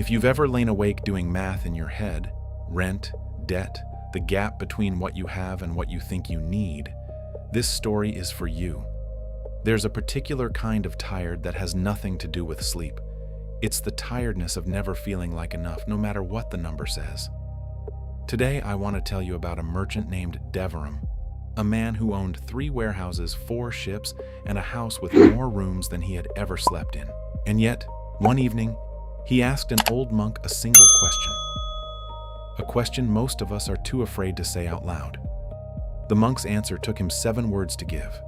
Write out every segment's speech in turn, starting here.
If you've ever lain awake doing math in your head, rent, debt, the gap between what you have and what you think you need, this story is for you. There's a particular kind of tired that has nothing to do with sleep. It's the tiredness of never feeling like enough, no matter what the number says. Today, I want to tell you about a merchant named Devarim, a man who owned 3 warehouses, 4 ships, and a house with more rooms than he had ever slept in. And yet, one evening, he asked an old monk a single question. A question most of us are too afraid to say out loud. The monk's answer took him 7 words to give.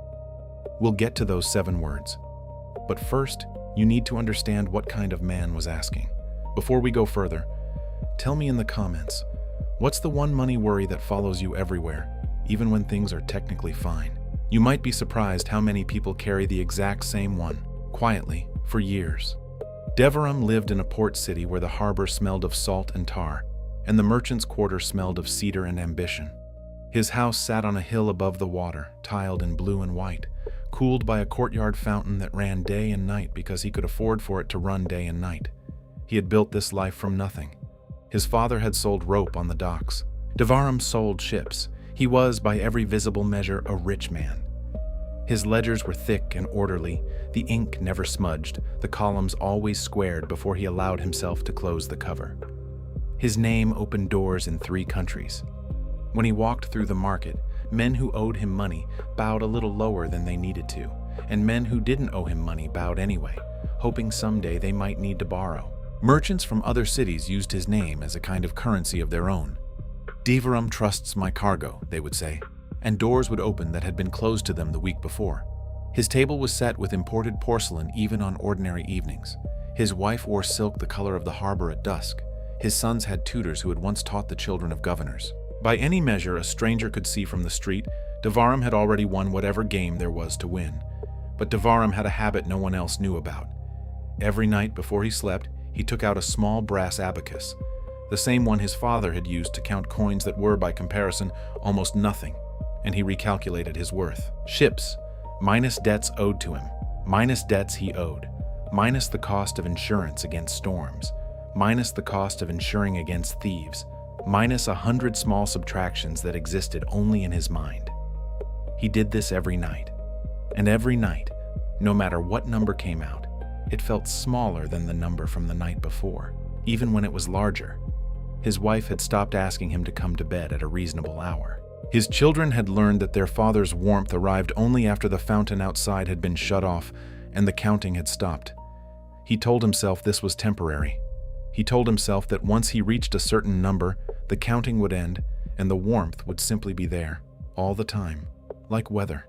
We'll get to those 7 words. But first, you need to understand what kind of man was asking. Before we go further, tell me in the comments, what's the one money worry that follows you everywhere, even when things are technically fine? You might be surprised how many people carry the exact same one, quietly, for years. Devarim lived in a port city where the harbor smelled of salt and tar, and the merchant's quarter smelled of cedar and ambition. His house sat on a hill above the water, tiled in blue and white, cooled by a courtyard fountain that ran day and night because he could afford for it to run day and night. He had built this life from nothing. His father had sold rope on the docks. Devarim sold ships. He was, by every visible measure, a rich man. His ledgers were thick and orderly, the ink never smudged, the columns always squared before he allowed himself to close the cover. His name opened doors in 3 countries. When he walked through the market, men who owed him money bowed a little lower than they needed to, and men who didn't owe him money bowed anyway, hoping someday they might need to borrow. Merchants from other cities used his name as a kind of currency of their own. Devarim trusts my cargo, they would say, and doors would open that had been closed to them the week before. His table was set with imported porcelain even on ordinary evenings. His wife wore silk the color of the harbor at dusk. His sons had tutors who had once taught the children of governors. By any measure a stranger could see from the street, Devarim had already won whatever game there was to win. But Devarim had a habit no one else knew about. Every night before he slept, he took out a small brass abacus, the same one his father had used to count coins that were, by comparison, almost nothing, and he recalculated his worth. Ships, minus debts owed to him, minus debts he owed, minus the cost of insurance against storms, minus the cost of insuring against thieves, minus 100 small subtractions that existed only in his mind. He did this every night. And every night, no matter what number came out, it felt smaller than the number from the night before, even when it was larger. His wife had stopped asking him to come to bed at a reasonable hour. His children had learned that their father's warmth arrived only after the fountain outside had been shut off and the counting had stopped. He told himself this was temporary. He told himself that once he reached a certain number, the counting would end and the warmth would simply be there, all the time, like weather.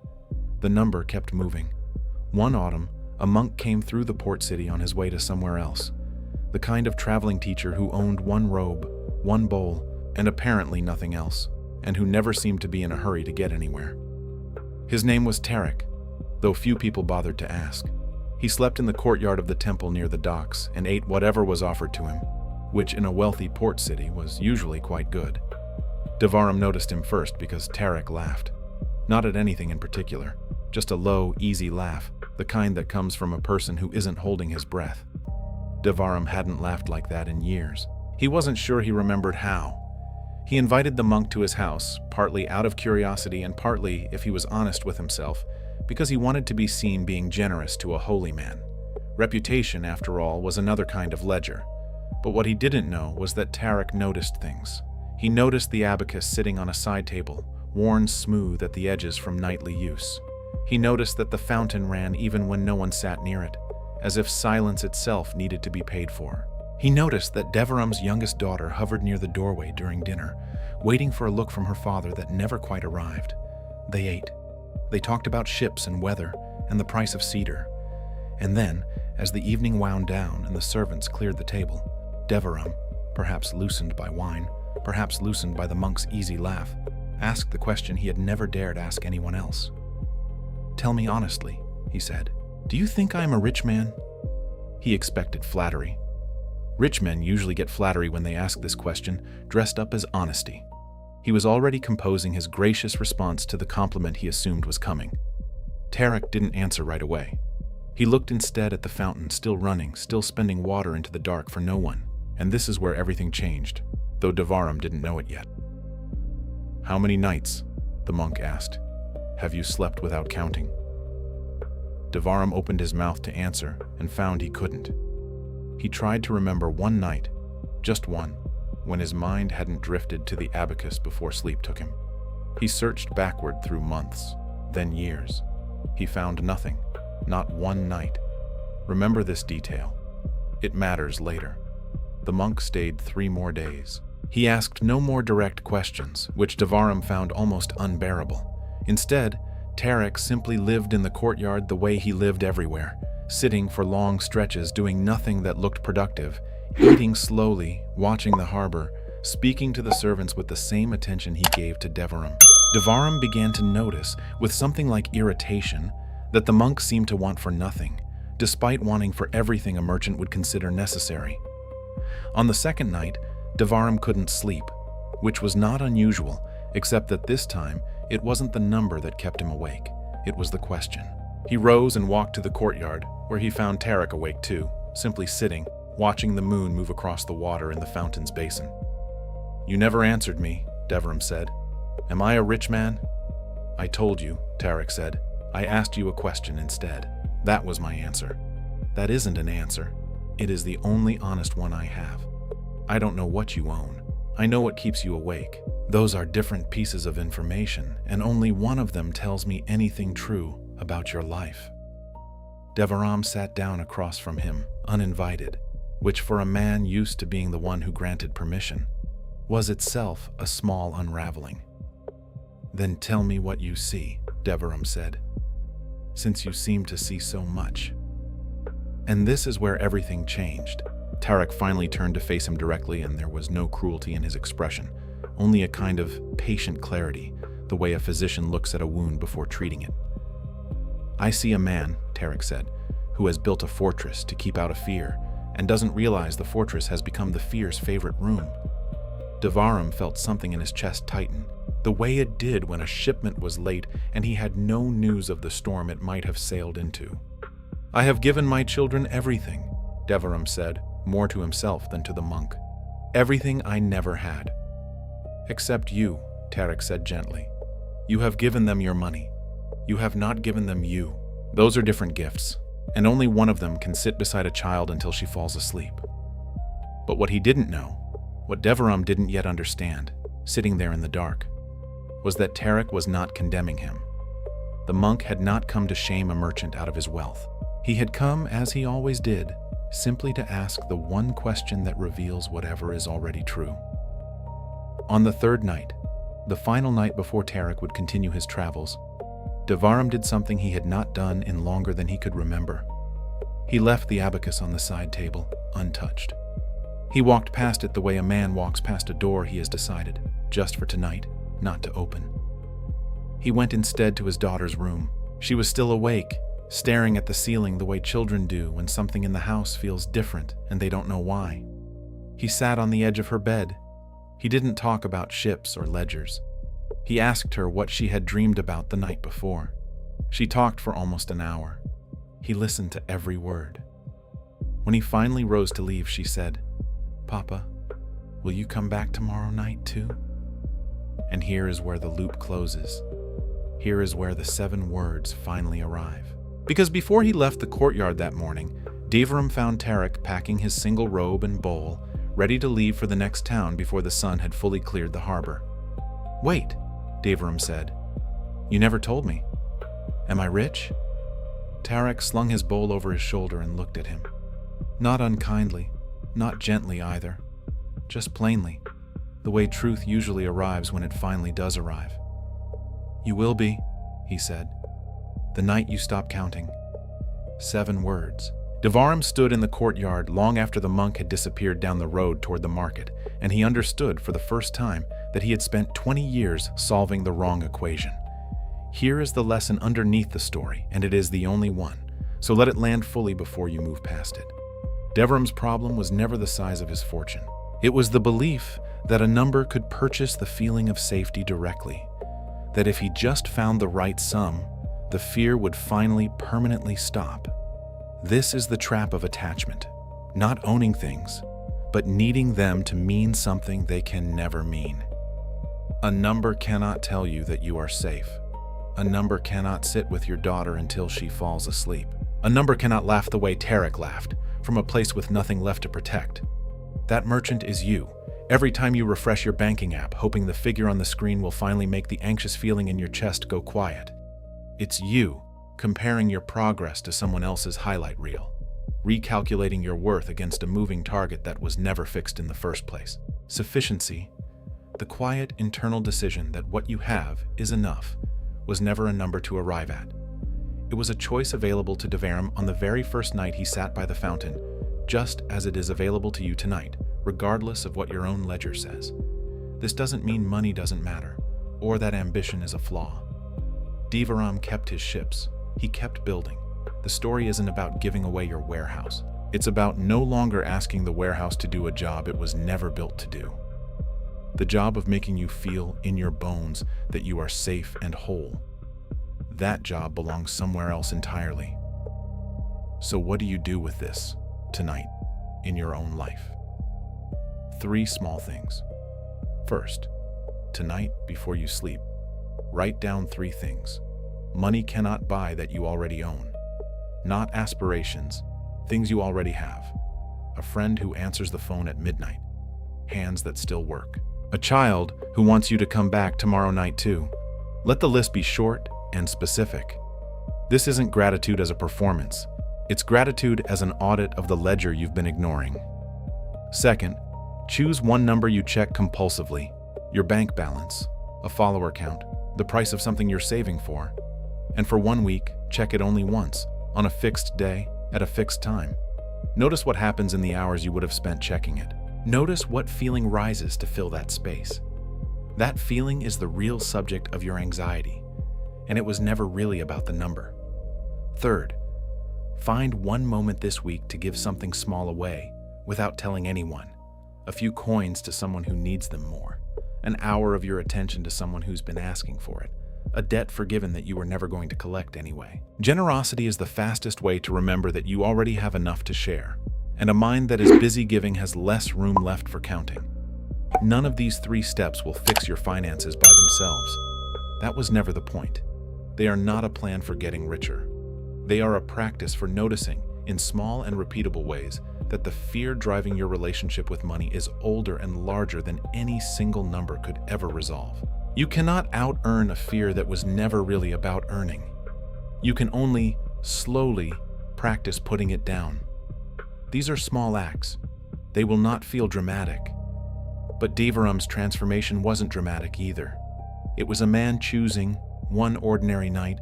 The number kept moving. One autumn, a monk came through the port city on his way to somewhere else, the kind of traveling teacher who owned one robe, one bowl, and apparently nothing else, and who never seemed to be in a hurry to get anywhere. His name was Tarek, though few people bothered to ask. He slept in the courtyard of the temple near the docks and ate whatever was offered to him, which in a wealthy port city was usually quite good. Devarim noticed him first because Tarek laughed. Not at anything in particular, just a low, easy laugh, the kind that comes from a person who isn't holding his breath. Devarim hadn't laughed like that in years. He wasn't sure he remembered how. He invited the monk to his house, partly out of curiosity and partly, if he was honest with himself, because he wanted to be seen being generous to a holy man. Reputation, after all, was another kind of ledger. But what he didn't know was that Tarek noticed things. He noticed the abacus sitting on a side table, worn smooth at the edges from nightly use. He noticed that the fountain ran even when no one sat near it, as if silence itself needed to be paid for. He noticed that Devarim's youngest daughter hovered near the doorway during dinner, waiting for a look from her father that never quite arrived. They ate. They talked about ships and weather and the price of cedar. And then, as the evening wound down and the servants cleared the table, Devarim, perhaps loosened by wine, perhaps loosened by the monk's easy laugh, asked the question he had never dared ask anyone else. "Tell me honestly," he said, "do you think I am a rich man?" He expected flattery. Rich men usually get flattery when they ask this question, dressed up as honesty. He was already composing his gracious response to the compliment he assumed was coming. Tarek didn't answer right away. He looked instead at the fountain, still running, still spending water into the dark for no one. And this is where everything changed, though Devarim didn't know it yet. "How many nights?" the monk asked. "Have you slept without counting?" Devarim opened his mouth to answer and found he couldn't. He tried to remember one night, just one, when his mind hadn't drifted to the abacus before sleep took him. He searched backward through months, then years. He found nothing, not one night. Remember this detail. It matters later. The monk stayed 3 more days. He asked no more direct questions, which Devarim found almost unbearable. Instead, Tarek simply lived in the courtyard the way he lived everywhere, sitting for long stretches doing nothing that looked productive, eating slowly, watching the harbor, speaking to the servants with the same attention he gave to Devarim. Devarim began to notice, with something like irritation, that the monk seemed to want for nothing, despite wanting for everything a merchant would consider necessary. On the second night, Devarim couldn't sleep, which was not unusual, except that this time it wasn't the number that kept him awake, it was the question. He rose and walked to the courtyard, where he found Tarek awake too, simply sitting, watching the moon move across the water in the fountain's basin. "You never answered me," Devarim said. "Am I a rich man?" "I told you," Tarek said. "I asked you a question instead. That was my answer." "That isn't an answer. It is the only honest one I have. I don't know what you own. I know what keeps you awake. Those are different pieces of information, and only one of them tells me anything true about your life." Devarim sat down across from him, uninvited, which for a man used to being the one who granted permission, was itself a small unraveling. "Then tell me what you see," Devarim said, "since you seem to see so much." And this is where everything changed. Tarek finally turned to face him directly, and there was no cruelty in his expression, only a kind of patient clarity, the way a physician looks at a wound before treating it. "I see a man," Tarek said, "who has built a fortress to keep out a fear, and doesn't realize the fortress has become the fear's favorite room." Devarim felt something in his chest tighten, the way it did when a shipment was late and he had no news of the storm it might have sailed into. "I have given my children everything," Devarim said, more to himself than to the monk. "Everything I never had." "Except you," Tarek said gently. "You have given them your money. You have not given them you. Those are different gifts, and only one of them can sit beside a child until she falls asleep." But what he didn't know, what Devarim didn't yet understand, sitting there in the dark, was that Tarek was not condemning him. The monk had not come to shame a merchant out of his wealth. He had come, as he always did, simply to ask the one question that reveals whatever is already true. On the third night, the final night before Tarek would continue his travels, Devarim did something he had not done in longer than he could remember. He left the abacus on the side table, untouched. He walked past it the way a man walks past a door he has decided, just for tonight, not to open. He went instead to his daughter's room. She was still awake, staring at the ceiling the way children do when something in the house feels different and they don't know why. He sat on the edge of her bed. He didn't talk about ships or ledgers. He asked her what she had dreamed about the night before. She talked for almost an hour. He listened to every word. When he finally rose to leave, she said, "Papa, will you come back tomorrow night too?" And here is where the loop closes. Here is where the 7 words finally arrive. Because before he left the courtyard that morning, Devarim found Tarek packing his single robe and bowl, ready to leave for the next town before the sun had fully cleared the harbor. "Wait," Devarim said. "You never told me. Am I rich?" Tarek slung his bowl over his shoulder and looked at him. Not unkindly, not gently either, just plainly, the way truth usually arrives when it finally does arrive. "You will be," he said, "the night you stop counting." 7 words. Devarim stood in the courtyard long after the monk had disappeared down the road toward the market, and he understood for the first time that he had spent 20 years solving the wrong equation. Here is the lesson underneath the story, and it is the only one, so let it land fully before you move past it. Devarim's problem was never the size of his fortune. It was the belief that a number could purchase the feeling of safety directly, that if he just found the right sum, the fear would finally permanently stop. This is the trap of attachment, not owning things, but needing them to mean something they can never mean. A number cannot tell you that you are safe. A number cannot sit with your daughter until she falls asleep. A number cannot laugh the way Tarek laughed, from a place with nothing left to protect. That merchant is you. Every time you refresh your banking app, hoping the figure on the screen will finally make the anxious feeling in your chest go quiet. It's you, comparing your progress to someone else's highlight reel, recalculating your worth against a moving target that was never fixed in the first place. Sufficiency, the quiet internal decision that what you have is enough, was never a number to arrive at. It was a choice available to Devarim on the very first night he sat by the fountain, just as it is available to you tonight, regardless of what your own ledger says. This doesn't mean money doesn't matter, or that ambition is a flaw. Devarim kept his ships. He kept building. The story isn't about giving away your warehouse. It's about no longer asking the warehouse to do a job it was never built to do. The job of making you feel in your bones that you are safe and whole. That job belongs somewhere else entirely. So what do you do with this tonight in your own life? 3 small things. First, tonight before you sleep, write down 3 things money cannot buy that you already own. Not aspirations, things you already have. A friend who answers the phone at midnight. Hands that still work. A child who wants you to come back tomorrow night too. Let the list be short and specific. This isn't gratitude as a performance. It's gratitude as an audit of the ledger you've been ignoring. Second, choose one number you check compulsively. Your bank balance, a follower count, the price of something you're saving for. And for 1 week, check it only once, on a fixed day, at a fixed time. Notice what happens in the hours you would have spent checking it. Notice what feeling rises to fill that space. That feeling is the real subject of your anxiety, and it was never really about the number. Third, find one moment this week to give something small away without telling anyone. A few coins to someone who needs them more. An hour of your attention to someone who's been asking for it. A debt forgiven that you were never going to collect anyway. Generosity is the fastest way to remember that you already have enough to share, and a mind that is busy giving has less room left for counting. None of these 3 steps will fix your finances by themselves. That was never the point. They are not a plan for getting richer. They are a practice for noticing, in small and repeatable ways, that the fear driving your relationship with money is older and larger than any single number could ever resolve. You cannot out-earn a fear that was never really about earning. You can only slowly practice putting it down. These are small acts. They will not feel dramatic. But Devarim's transformation wasn't dramatic either. It was a man choosing, one ordinary night,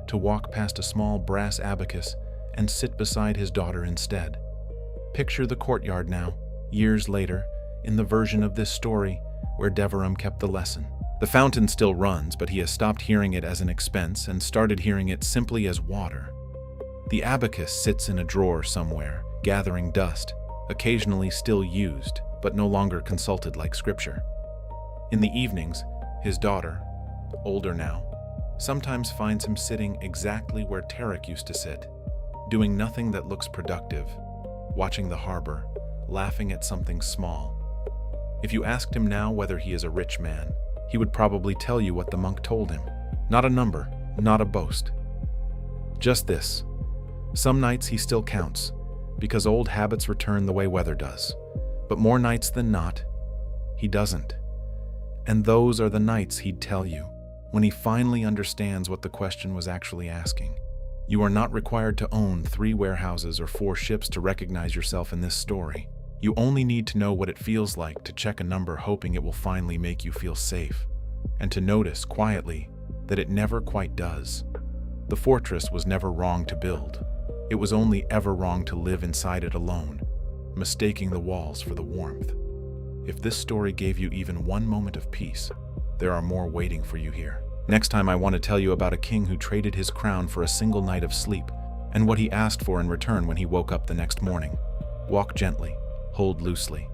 to walk past a small brass abacus and sit beside his daughter instead. Picture the courtyard now, years later, in the version of this story where Devarim kept the lesson. The fountain still runs, but he has stopped hearing it as an expense and started hearing it simply as water. The abacus sits in a drawer somewhere, gathering dust, occasionally still used, but no longer consulted like scripture. In the evenings, his daughter, older now, sometimes finds him sitting exactly where Tarek used to sit, doing nothing that looks productive, watching the harbor, laughing at something small. If you asked him now whether he is a rich man, he would probably tell you what the monk told him. Not a number, not a boast. Just this. Some nights he still counts, because old habits return the way weather does. But more nights than not, he doesn't. And those are the nights he'd tell you, when he finally understands what the question was actually asking. You are not required to own 3 warehouses or 4 ships to recognize yourself in this story. You only need to know what it feels like to check a number hoping it will finally make you feel safe, and to notice, quietly, that it never quite does. The fortress was never wrong to build. It was only ever wrong to live inside it alone, mistaking the walls for the warmth. If this story gave you even one moment of peace, there are more waiting for you here. Next time I want to tell you about a king who traded his crown for a single night of sleep, and what he asked for in return when he woke up the next morning. Walk gently, hold loosely,